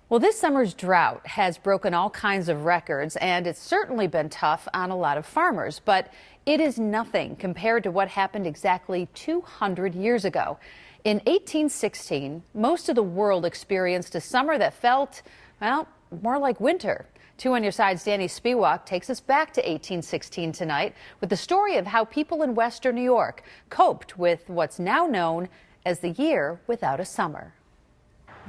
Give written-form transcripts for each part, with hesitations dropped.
Well, this summer's drought has broken all kinds of records, and it's certainly been tough on a lot of farmers. But it is nothing compared to what happened exactly 200 years ago. In 1816, most of the world experienced a summer that felt, well, more like winter. 2 on your side's Danny Spiewak takes us back to 1816 tonight with the story of how people in western New York coped with what's now known as the year without a summer.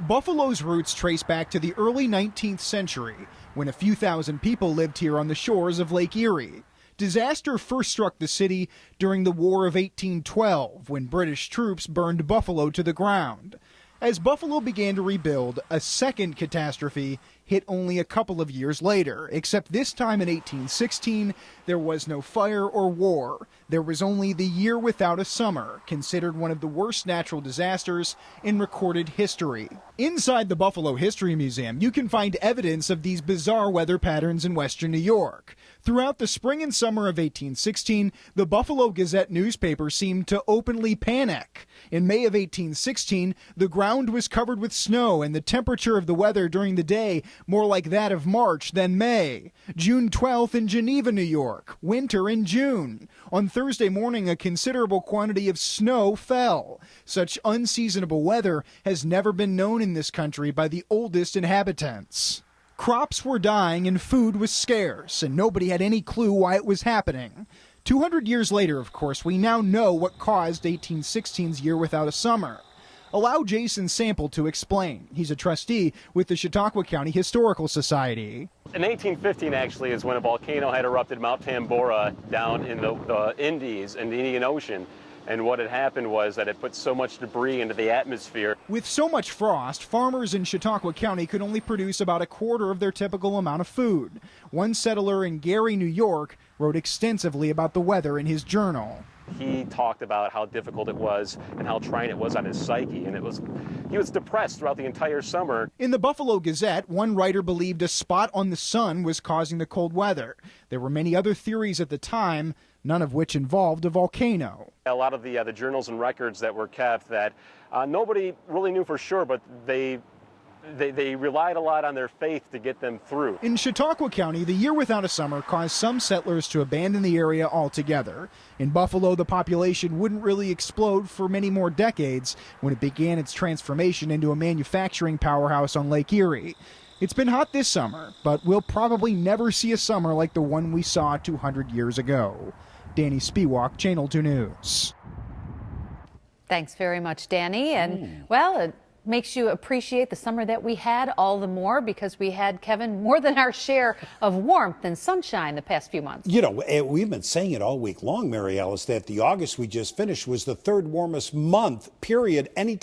Buffalo's roots trace back to the early 19th century, when a few thousand people lived here on the shores of Lake Erie. Disaster first struck the city during the War of 1812, when British troops burned Buffalo to the ground. As Buffalo began to rebuild, a second catastrophe hit only a couple of years later, except this time in 1816, there was no fire or war. There was only the year without a summer, considered one of the worst natural disasters in recorded history. Inside the Buffalo History Museum, you can find evidence of these bizarre weather patterns in western New York. Throughout the spring and summer of 1816, the Buffalo Gazette newspaper seemed to openly panic. In May of 1816, the ground was covered with snow and the temperature of the weather during the day more like that of March than May. June 12th in Geneva, New York, winter in June. On Thursday morning, a considerable quantity of snow fell. Such unseasonable weather has never been known in this country by the oldest inhabitants. Crops were dying and food was scarce, and nobody had any clue why it was happening. 200 years later, of course, we now know what caused 1816's year without a summer. Allow Jason Sample to explain. He's a trustee with the Chautauqua County Historical Society. In 1815, actually, is when a volcano had erupted Mount Tambora down in the Indies, in the Indian Ocean. And what had happened was that it put so much debris into the atmosphere. With so much frost, farmers in Chautauqua County could only produce about a quarter of their typical amount of food. One settler in Gary, New York, wrote extensively about the weather in his journal. He talked about how difficult it was and how trying it was on his psyche, and he was depressed throughout the entire summer. In the Buffalo Gazette, one writer believed a spot on the sun was causing the cold weather. There were many other theories at the time, none of which involved a volcano. A lot of the journals and records that were kept that nobody really knew for sure, but they relied a lot on their faith to get them through. In Chautauqua County, the year without a summer caused some settlers to abandon the area altogether. In Buffalo, the population wouldn't really explode for many more decades when it began its transformation into a manufacturing powerhouse on Lake Erie. It's been hot this summer, but we'll probably never see a summer like the one we saw 200 years ago. Danny Spiewak, Channel 2 News. Thanks very much, Danny. And, well, it makes you appreciate the summer that we had all the more because we had, Kevin, more than our share of warmth and sunshine the past few months. You know, we've been saying it all week long, Mary Alice, that the August we just finished was the third warmest month, period, anytime.